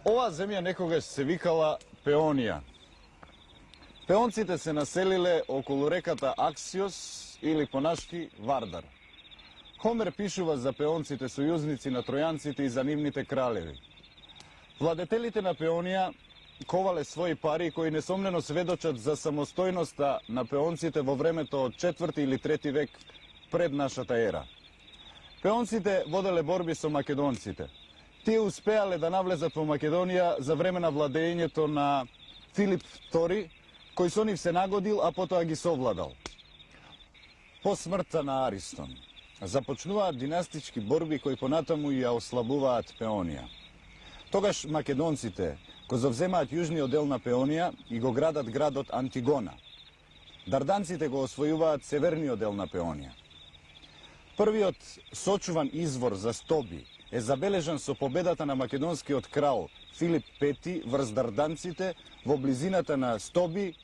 Ova zemlja nekogaš se vikala Peonija. Peoncite se naselile okolo rekata Aksios ili po naški Vardar. Homer pišuva za Peoncite sojuznici na Trojancite i zanimnite kraljevi. Владетелите на Пеонија ковале своји пари кои несомнено сведочат за самостојноста на пеонците во времето од 4 или 3 век пред нашата ера. Пеонците воделе борби со македонците. Тие успеале да навлезат во Македонија за време на владењето на Филип II, кој со нив се нагодил, а потоа ги совладал. По смртта на Аристон започнуваат династички борби кои понатаму ја ослабуваат Пеонија. Тогаш македонците го завземаат јужниот дел на Пеонија и го градат градот Антигона. Дарданците го освојуваат северниот дел на Пеонија. Првиот сочуван извор за стоби е забележан со победата на македонскиот крал Филип V врз дарданците во близината на Стоби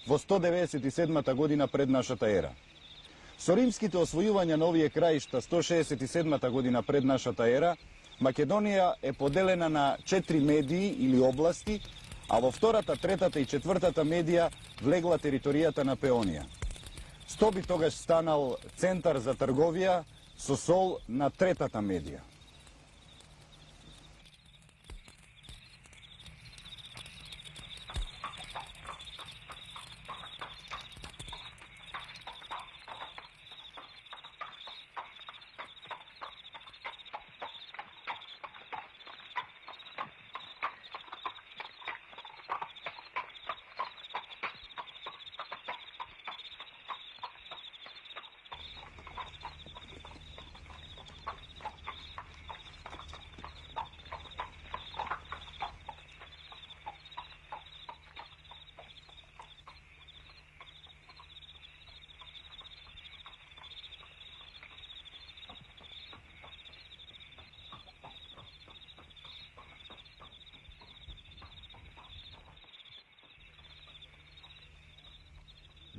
во 197 година пред нашата ера. Со римските освојувања на овие краишта 167 година пред нашата ера, Македонија е поделена на 4 медии или области, а во втората, третата и четвртата медија влегла територијата на Пеонија. Стоби тогаш станал центар за трговија со сол на третата медија.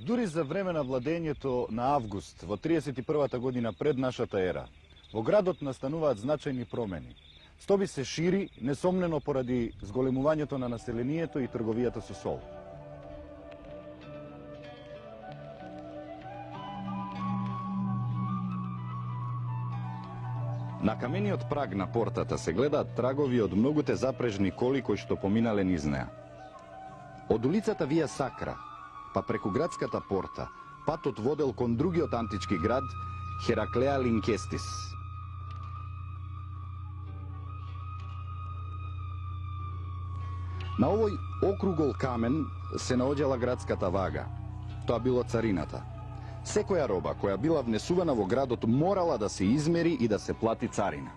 Дури за време на владењето на Август во 31-та година пред нашата ера, во градот настануваат значајни промени. Стоби се шири, несомнено поради зголемувањето на населението и трговијата со сол. На камениот праг на портата се гледаат трагови од многуте запрежни коли кои што поминале низ неа. Од улицата Вија Сакра, па преку градската порта, патот водел кон другиот антички град, Хераклеа Линкестис. На овој округол камен се наоѓала градската вага. Тоа било царината. Секоја роба која била внесувана во градот морала да се измери и да се плати царина.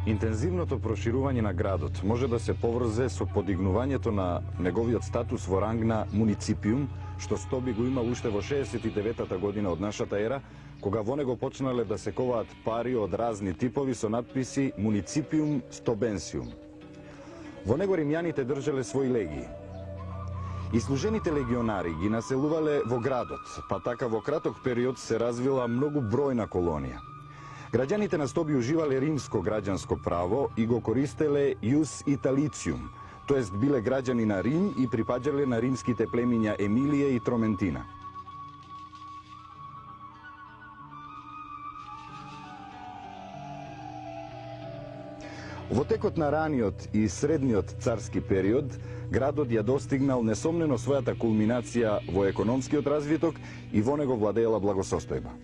Интензивното проширување на градот може да се поврзе со подигнувањето на неговиот статус во ранг на муниципиум, што Стоби го има уште во 69-та година од нашата ера, кога во него почнале да се коваат пари од разни типови со надписи Municipиум Stobensium. Во него римјаните држале своји легии. И служените легионари ги населувале во градот, па така во краток период се развила многу бројна колонија. Граѓаните на Стоби уживале римско граѓанско право и го користеле Ius Italicium, тоест биле граѓани на Рим и припаѓале на римските племиња Емилија и Троментина. Во текот на раниот и средниот царски период, градот ја достигнал несомнено својата кулминација во економскиот развиток и во него владеела благосостојба.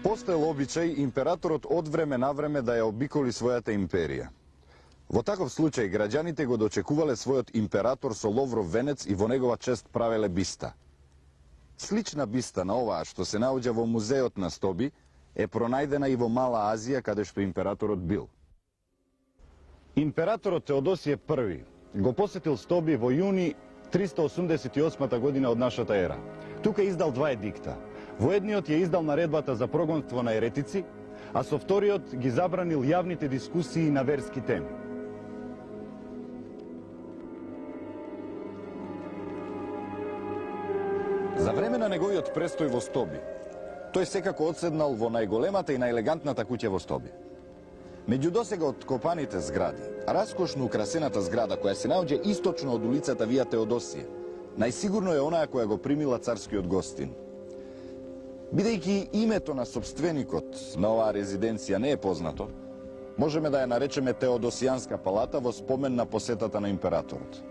Постоел обичај императорот од време на време да ја обиколи својата империја. Во таков случај граѓаните го дочекувале својот император со ловров венец и во негова чест правеле биста. Слична биста на оваа што се наоѓа во музеот на Стоби е пронајдена и во Мала Азија, каде што императорот бил. Императорот Теодосије I го посетил Стоби во јуни 388 година од нашата ера. Тука издал два едикта. Во едниот ја издал наредбата за прогонство на еретици, а со вториот ги забранил јавните дискусии на верски теми. За време на неговиот престој во Стоби, тој секако одседнал во најголемата и најелегантната куќа во Стоби. Меѓу досега откопаните згради, раскошно украсената зграда која се наоѓа источно од улицата Вија Теодосија, најсигурно е онаја која го примила царскиот гостин. Бидејќи името на собственикот на оваа резиденција не е познато, можеме да ја наречеме Теодосијанска палата во спомен на посетата на императорот.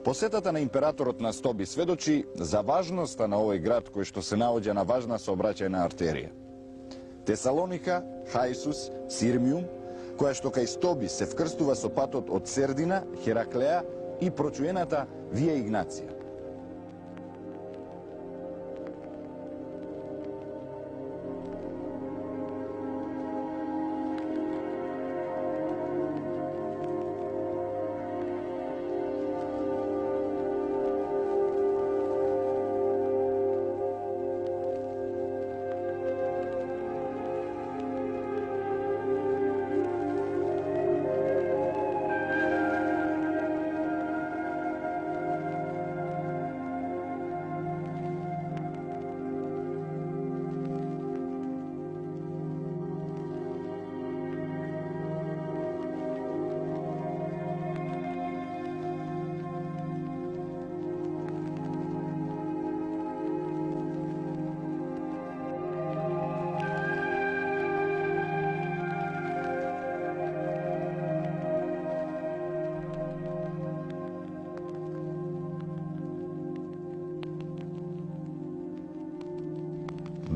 Посетата на императорот на Стоби сведочи за важноста на овој град кој што се наоѓа на важна сообраќајна артерија. Тесалоника, Хајсус, Сирмиум, која што кај Стоби се вкрстува со патот од Сердина, Хераклеа и прочуената Вија Игнација.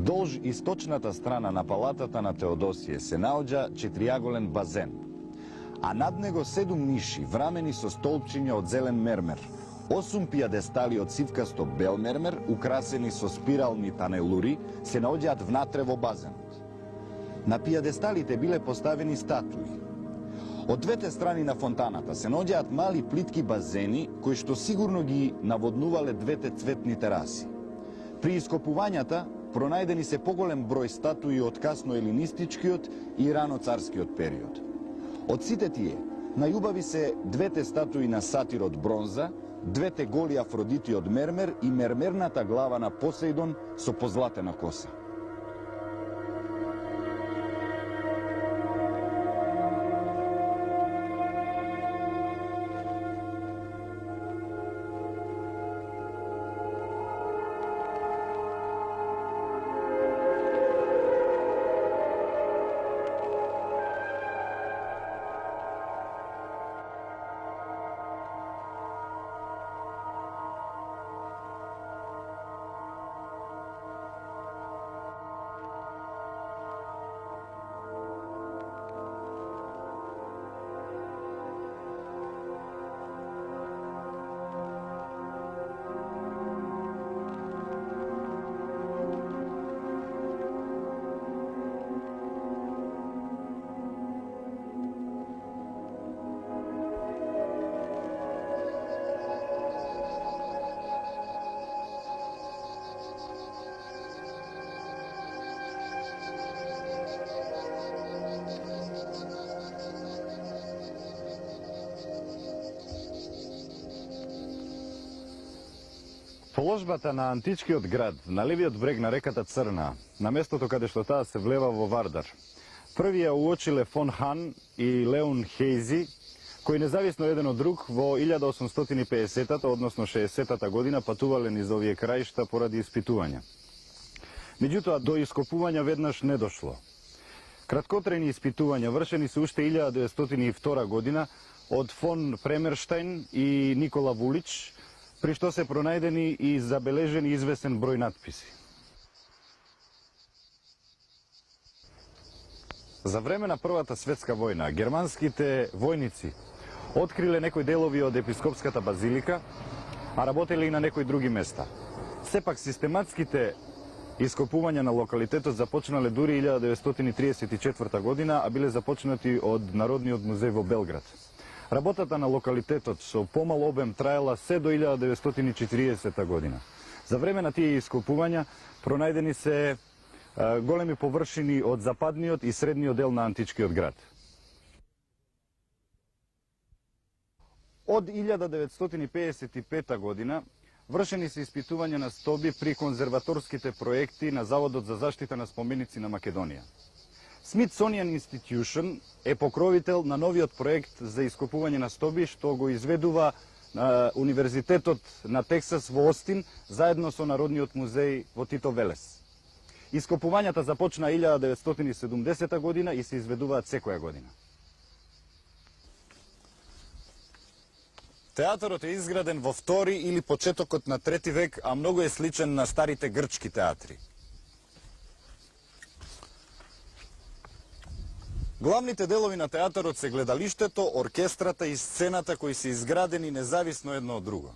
Долж источната страна на палатата на Теодосија се наоѓа четириаголен базен, а над него 7 ниши врамени со столпчиња од зелен мермер, 8 пијадестали од сивкасто бел мермер, украсени со спирални танелури, се наоѓаат внатре во базенот. На пијадесталите биле поставени статуи. Од двете страни на фонтаната се наоѓаат мали плитки базени кои што сигурно ги наводнувале двете цветни тераси. При ископувањата пронајдени се поголем број статуи од касно елинистичкиот и рано царскиот период. Од сите тие, најубави се двете статуи на сатир од бронза, двете голи Афродити од мермер и мермерната глава на Посеидон со позлатена коса. Положбата на античкиот град на левиот брег на реката Црна, на местото каде што таа се влева во Вардар, први ја уочиле фон Хан и Леон Хейзи, кои независно еден од друг во 1850-та, односно 60-та година патувале низ овие краишта поради испитувања. Меѓутоа, до ископувања веднаш не дошло. Краткотрени испитувања вршени се уште 1902 година од фон Премерштајн и Никола Вулич, при што се пронајдени и забележени известен број надписи. За време на Првата светска војна, германските војници откриле некои делови од епископската базилика, а работеле и на некои други места. Сепак систематските ископувања на локалитетот започнале дури 1934 година, а биле започнати од Народниот музеј во Белград. Работата на локалитетот со помал обем траела се до 1940 година. За време на тие ископувања пронајдени се големи површини од западниот и средниот дел на античкиот град. Од 1955 година вршени се испитувања на стоби при конзерваторските проекти на Заводот за заштита на споменици на Македонија. Smithsonian Institution е покровител на новиот проект за ископување на стоби што го изведува на Универзитетот на Тексас во Остин заедно со Народниот музеј во Тито Велес. Ископувањата започна 1970 година и се изведуваат секоја година. Театарот е изграден во втори или почетокот на трети век, а многу е сличен на старите грчки театри. Главните делови на театарот се гледалиштето, оркестрата и сцената кои се изградени независно едно од друго.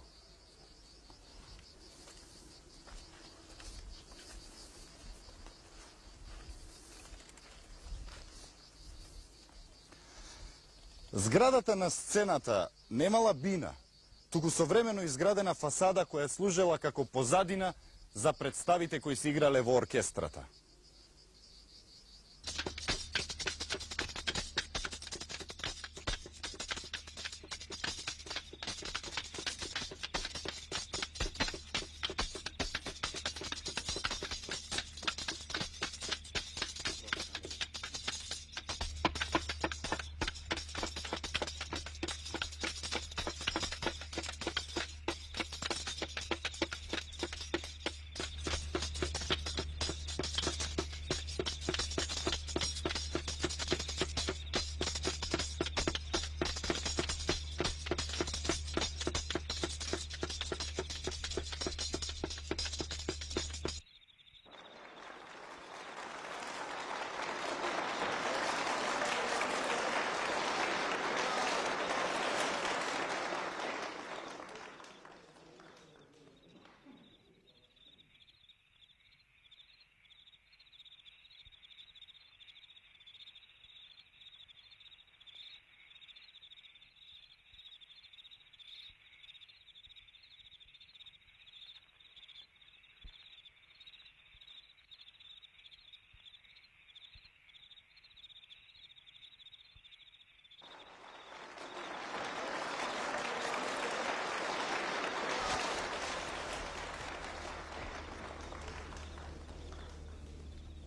Зградата на сцената немала бина, туку современо изградена фасада која служела како позадина за представите кои се играле во оркестрата.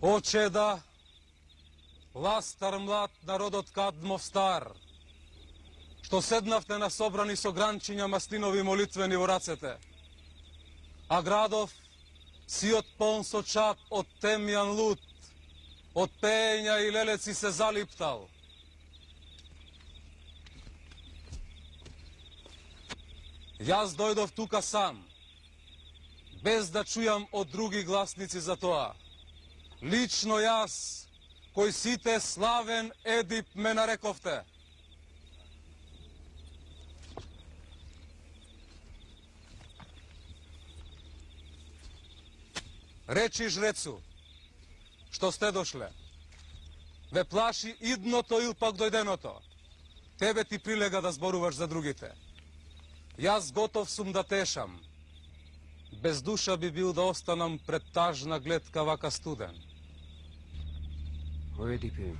О чеда, ластар млад народот Кадмов стар, што седнавте на собрани со гранчиња маслинови молитвени во рацете, а градов сиот полн со чап од темјан лут, од пења и лелеци се залиптал. Јас дојдов тука сам, без да чујам од други гласници за тоа. Лично јас, кој сите славен Едип ме нарековте. Речи жрецу, што сте дошле. Ве плаши идното или пак дојденото. Тебе ти прилега да зборуваш за другите. Јас готов сум да тешам. Без душа би бил да останам пред тажна гледка вака студен. О Едипе,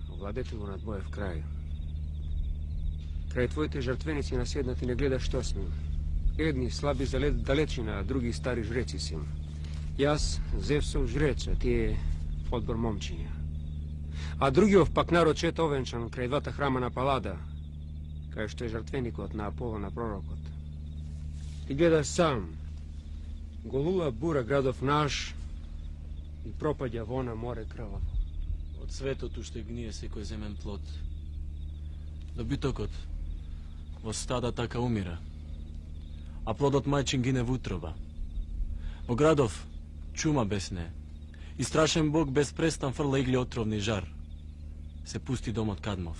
владетелу на твоев крај. Крај твоите жртвеници наседнати не гледаш што сме. Едни слаби за далечина, а други стари жреци си. Јас Зевсов жрец, а тие одбор момчиња. А другиот пак народ чет овенчан крај двата храма на Палада, кај што е жртвеникот на Аполо на пророкот. Ти гледаш сам, голула бура градов наш и пропаѓа во на море крваво. Од светот уште гние секој земен плод. Добитокот во стада така умира, а плодот мајчин гине во утроба. Во градов чума без не, и страшен Бог без престан фрла игли отровни жар. Се пусти домот Кадмов.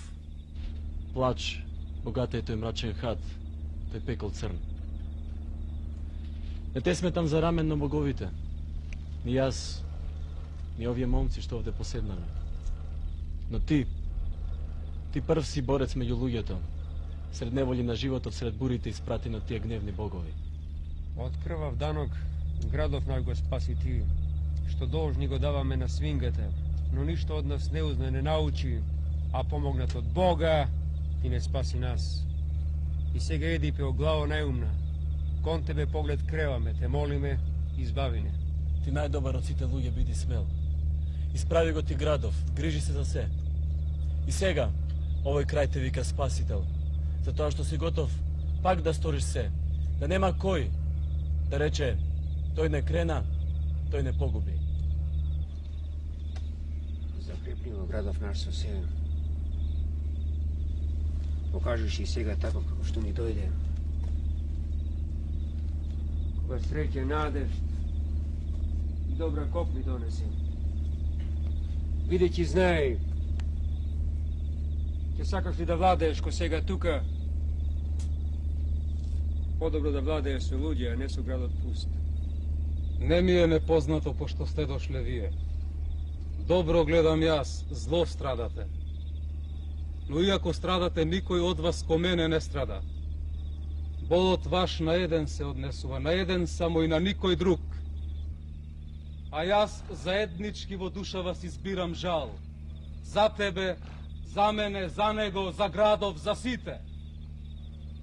Плач, богате е тој мрачен хат, тој пекол црн. Не те сметам за рамен на боговите, ни јас, ни овие момци што овде поседнаме. Но ти прв си борец меѓу луѓето, сред неволи на животот, сред бурите испрати на тие гневни богови. Од крвав данок градов наш го спаси ти, što должни го даваме на свингата, но ништо од нас не узна, не научи, а помогнат од Бога и не спаси нас. И сега Едипе, о главо најумна, кон тебе поглед креваме, те молиме, избави не. Ти најдобар од сите луѓе, биди смел. Исправи го ти градов, грижи се за се. И сега, овој крај те вика спасител, затоа што си готов пак да сториш се, да нема кој да рече тој не крена, тој не погуби. Закрепнimo градов наш со се. Покажеш и сега тако како што ми дојде. Кога среќе надежд и добра коп ми донесе. Бидејќи знај, ќе сакаш ли да владееш ко сега тука? Подобро да владееш со луѓе, а не со градот пуст. Не ми е непознато пошто сте дошле вие. Добро гледам јас, зло страдате. Но иако страдате, никој од вас ко мене не страда. Болот ваш на еден се однесува, на еден само и на никој друг. А јас заеднички во душа вас избирам жал. За тебе, за мене, за него, за градов, за сите.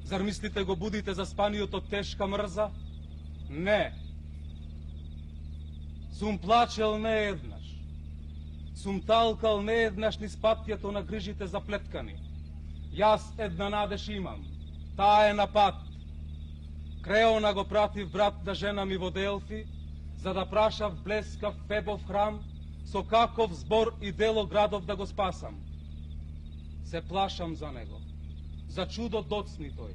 Зар мислите го будите заспаниот од тешка мрза? Не. Сум плачел не еднаш. Сум талкал не еднаш низ патјето на грижите заплеткани. Јас една надеж имам. Таа е на пат. Креона го пратив брат на жена ми во Делфи, за да прашав блескав Фебов храм, со каков збор и дело градов да го спасам. Се плашам за него. За чудо доцни тој.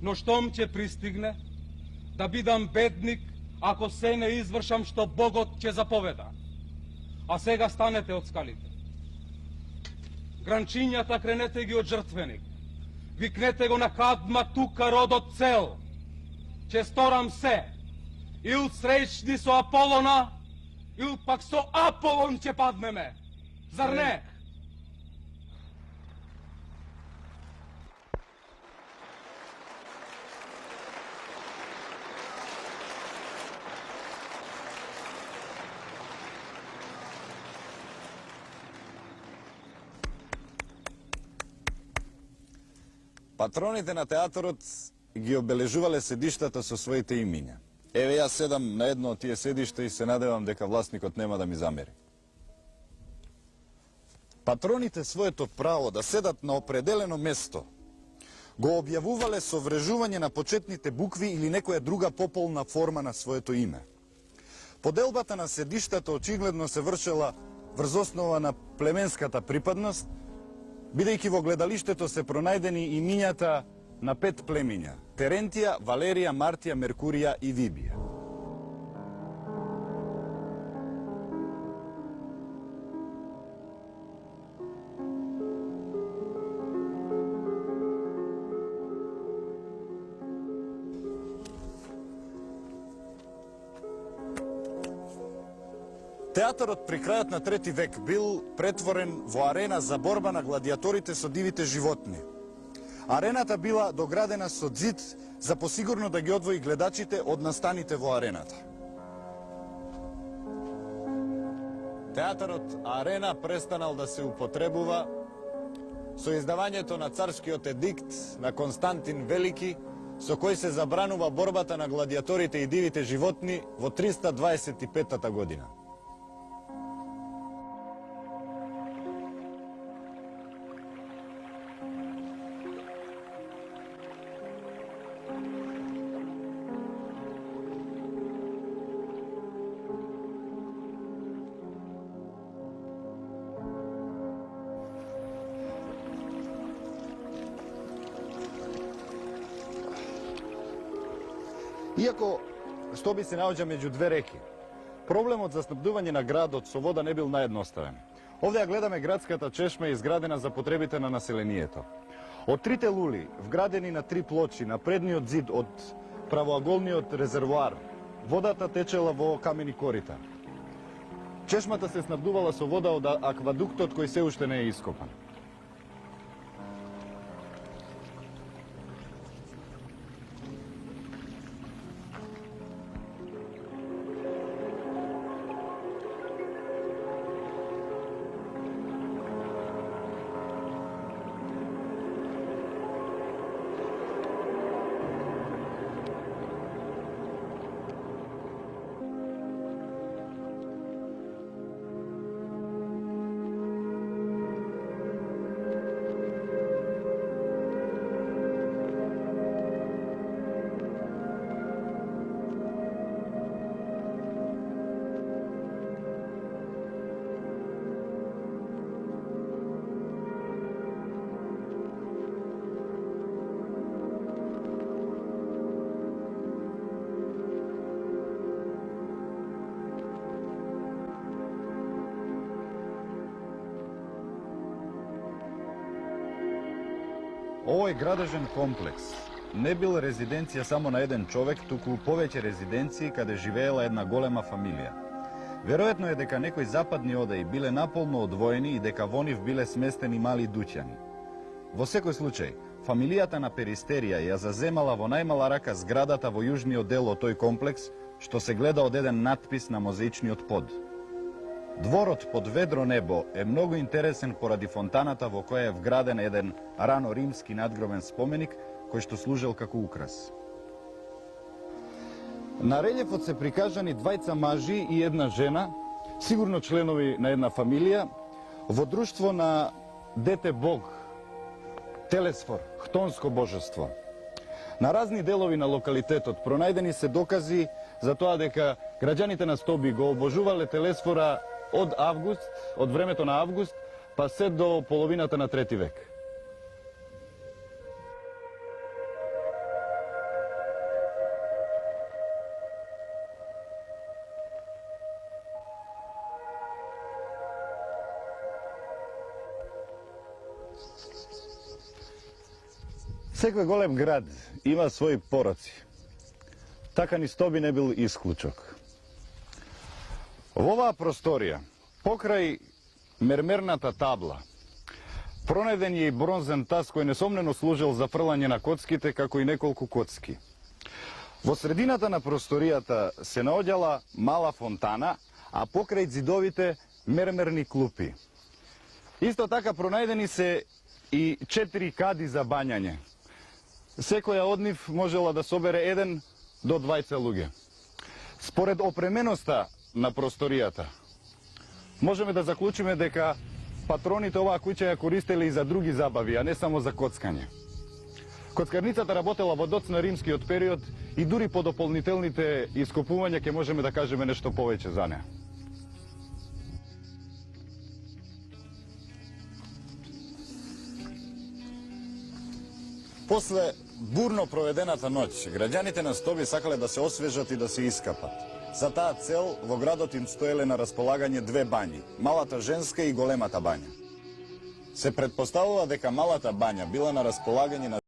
Но штом ќе пристигне, да бидам бедник, ако се не извршам што Богот ќе заповеда. А сега станете од скалите. Гранчињата кренете ги од жртвеник. Викнете го на кадма тука родот цел. Ќе сторам се. Ил среќни со Аполона, ил пак со Аполон ќе паднеме. Зар не? Патроните на театарот ги обележувале седиштата со своите имиња. Еве јас седам на едно од тие седишта и се надевам дека власникот нема да ми замери. Патроните своето право да седат на определено место го објавувале со врежување на почетните букви или некоја друга пополна форма на своето име. Поделбата на седиштата очигледно се вршела врз основа на племенската припадност, бидејќи во гледалиштето се пронајдени имињата на 5 племиња – Терентија, Валерија, Мартија, Меркурија и Вибија. Театарот при крајот на 3 век бил претворен во арена за борба на гладиаторите со дивите животни. Арената била доградена со ѕид за посигурно да ги одвои гледачите од настаните во арената. Театарот Арена престанал да се употребува со издавањето на царскиот едикт на Константин Велики, со кој се забранува борбата на гладиаторите и дивите животни во 325 година. Иако Стоби се наоѓа меѓу две реки, проблемот за снабдување на градот со вода не бил наедноставен. Овде ја гледаме градската чешма изградена за потребите на населението. Од 3 лули, вградени на 3 плочи на предниот зид од правоаголниот резервоар, водата течела во камени корита. Чешмата се снабдувала со вода од аквадуктот кој се уште не е ископан. Овој градежен комплекс не бил резиденција само на еден човек, туку повеќе резиденции каде живеела една голема фамилија. Веројатно е дека некои западни одаи биле наполно одвоени и дека во нив биле сместени мали дуќани. Во секој случај, фамилијата на Перистерија ја заземала во најмала рака зградата во јужниот дел од тој комплекс, што се гледа од еден надпис на мозаичниот под. Дворот под ведро небо е многу интересен поради фонтаната во која е вграден еден рано римски надгробен споменик кој што служел како украс. На релјефот се прикажани двајца мажи и една жена, сигурно членови на една фамилија, во друштво на дете бог, Телесфор, хтонско божество. На разни делови на локалитетот пронајдени се докази за тоа дека граѓаните на Стоби го обожувале Телесфора од август, од времето на август, па се до половината на 3 век. Секој голем град има своји пороци. Така ни Стоби не бил исклучок. Во оваа просторија, покрај мермерната табла, пронајден е и бронзен таз кој несомнено служел за фрлање на коцките, како и неколку коцки. Во средината на просторијата се наоѓала мала фонтана, а покрај ѕидовите мермерни клупи. Исто така пронајдени се и 4 кади за бањање. Секоја од нив можела да собере 1 до 2 луѓе. Според опременоста на просторијата, можеме да заклучиме дека патроните оваа куќа ја користеле и за други забави, а не само за коцкање. Коцкарницата работела во доцна римскиот период и дури по дополнителните ископувања ќе можеме да кажеме нешто повеќе за неа. После бурно проведената ноќ, граѓаните на Стоби сакале да се освежат и да се искапат. За таа цел во градот им стоеле на располагање 2 бањи, малата женска и големата бања. Се претпоставува дека малата бања била на располагање на